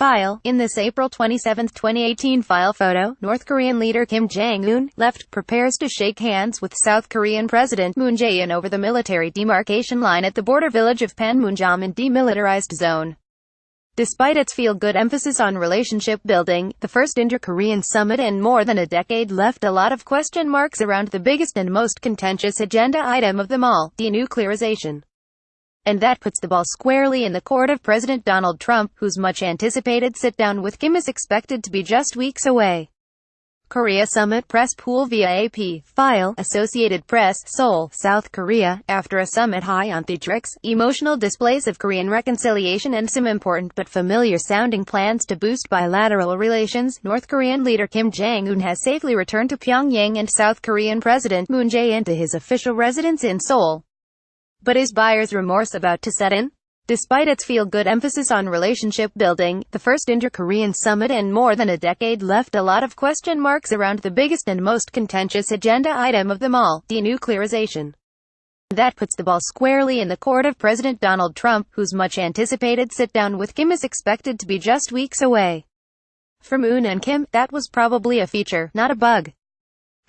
File. In this April 27, 2018 file photo, North Korean leader Kim Jong-un, left, prepares to shake hands with South Korean President Moon Jae-in over the military demarcation line at the border village of Panmunjom in demilitarized zone. Despite its feel-good emphasis on relationship building, the first inter-Korean summit in more than a decade left a lot of question marks around the biggest and most contentious agenda item of them all, denuclearization. And that puts the ball squarely in the court of President Donald Trump, whose much-anticipated sit-down with Kim is expected to be just weeks away. Korea Summit Press Pool via AP. File. Associated Press, Seoul, South Korea. After a summit high on theatrics, emotional displays of Korean reconciliation and some important but familiar-sounding plans to boost bilateral relations, North Korean leader Kim Jong-un has safely returned to Pyongyang and South Korean President Moon Jae-in to his official residence in Seoul. But is buyer's remorse about to set in? Despite its feel-good emphasis on relationship building, the first inter-Korean summit in more than a decade left a lot of question marks around the biggest and most contentious agenda item of them all, denuclearization. That puts the ball squarely in the court of President Donald Trump, whose much-anticipated sit-down with Kim is expected to be just weeks away. For Moon and Kim, that was probably a feature, not a bug.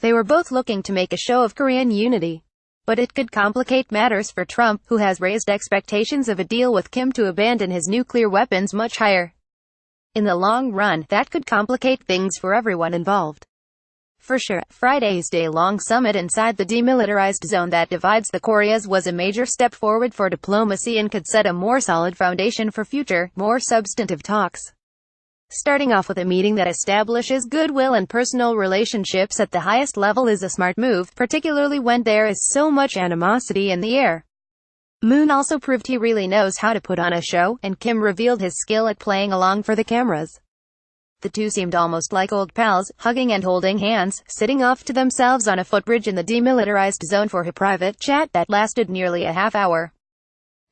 They were both looking to make a show of Korean unity. But it could complicate matters for Trump, who has raised expectations of a deal with Kim to abandon his nuclear weapons much higher. In the long run, that could complicate things for everyone involved. For sure, Friday's day-long summit inside the demilitarized zone that divides the Koreas was a major step forward for diplomacy and could set a more solid foundation for future, more substantive talks. Starting off with a meeting that establishes goodwill and personal relationships at the highest level is a smart move, particularly when there is so much animosity in the air. Moon also proved he really knows how to put on a show, and Kim revealed his skill at playing along for the cameras. The two seemed almost like old pals, hugging and holding hands, sitting off to themselves on a footbridge in the demilitarized zone for a private chat that lasted nearly a half hour.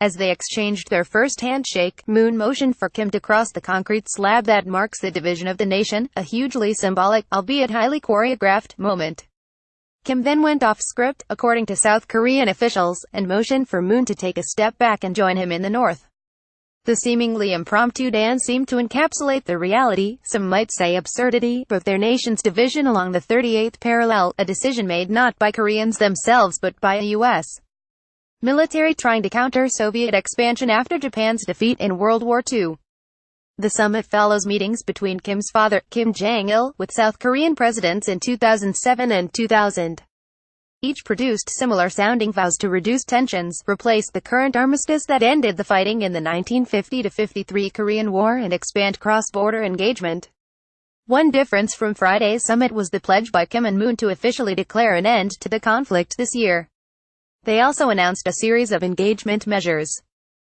As they exchanged their first handshake, Moon motioned for Kim to cross the concrete slab that marks the division of the nation, a hugely symbolic, albeit highly choreographed, moment. Kim then went off script, according to South Korean officials, and motioned for Moon to take a step back and join him in the north. The seemingly impromptu dance seemed to encapsulate the reality, some might say absurdity, of their nation's division along the 38th parallel, a decision made not by Koreans themselves but by a U.S. military trying to counter Soviet expansion after Japan's defeat in World War II. The summit follows meetings between Kim's father, Kim Jong-il, with South Korean presidents in 2007 and 2000. Each produced similar-sounding vows to reduce tensions, replace the current armistice that ended the fighting in the 1950-53 Korean War and expand cross-border engagement. One difference from Friday's summit was the pledge by Kim and Moon to officially declare an end to the conflict this year. They also announced a series of engagement measures.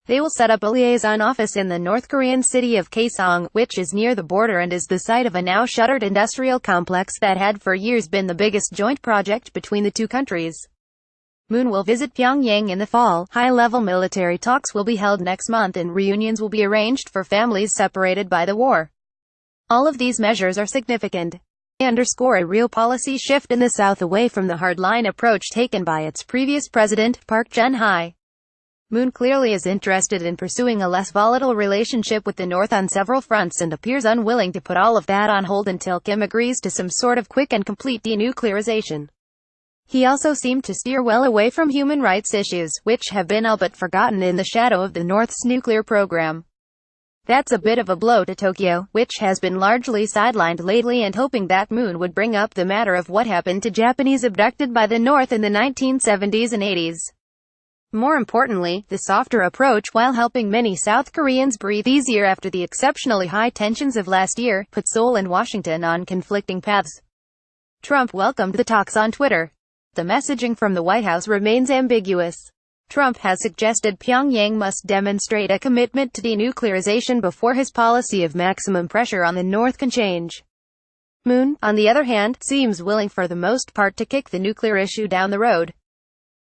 They will set up a liaison office in the North Korean city of Kaesong, which is near the border and is the site of a now shuttered industrial complex that had for years been the biggest joint project between the two countries. Moon will visit Pyongyang in the fall. High-level military talks will be held next month and reunions will be arranged for families separated by the war. All of these measures are significant. They underscore a real policy shift in the South away from the hardline approach taken by its previous president, Park Geun-hye. Moon clearly is interested in pursuing a less volatile relationship with the North on several fronts and appears unwilling to put all of that on hold until Kim agrees to some sort of quick and complete denuclearization. He also seemed to steer well away from human rights issues, which have been all but forgotten in the shadow of the North's nuclear program. That's a bit of a blow to Tokyo, which has been largely sidelined lately, and hoping that Moon would bring up the matter of what happened to Japanese abducted by the North in the 1970s and 80s. More importantly, the softer approach, while helping many South Koreans breathe easier after the exceptionally high tensions of last year, put Seoul and Washington on conflicting paths. Trump welcomed the talks on Twitter. The messaging from the White House remains ambiguous. Trump has suggested Pyongyang must demonstrate a commitment to denuclearization before his policy of maximum pressure on the North can change. Moon, on the other hand, seems willing for the most part to kick the nuclear issue down the road.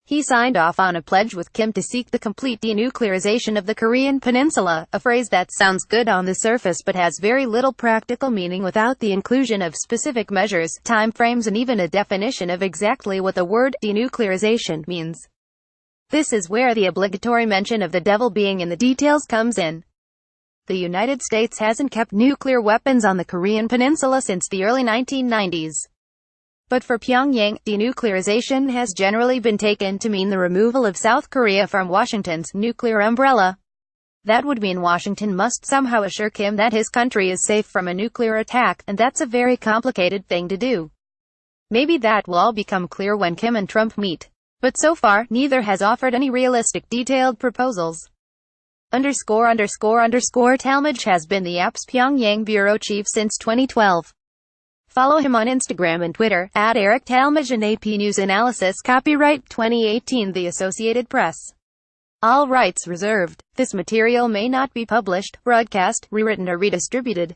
He signed off on a pledge with Kim to seek the complete denuclearization of the Korean Peninsula, a phrase that sounds good on the surface but has very little practical meaning without the inclusion of specific measures, timeframes and even a definition of exactly what the word denuclearization means. This is where the obligatory mention of the devil being in the details comes in. The United States hasn't kept nuclear weapons on the Korean peninsula since the early 1990s. But for Pyongyang, denuclearization has generally been taken to mean the removal of South Korea from Washington's nuclear umbrella. That would mean Washington must somehow assure Kim that his country is safe from a nuclear attack, and that's a very complicated thing to do. Maybe that will all become clear when Kim and Trump meet. But so far, neither has offered any realistic detailed proposals. Talmadge has been the app's Pyongyang bureau chief since 2012. Follow him on Instagram and Twitter, @EricTalmadge and AP News Analysis. Copyright 2018 The Associated Press. All rights reserved. This material may not be published, broadcast, rewritten or redistributed.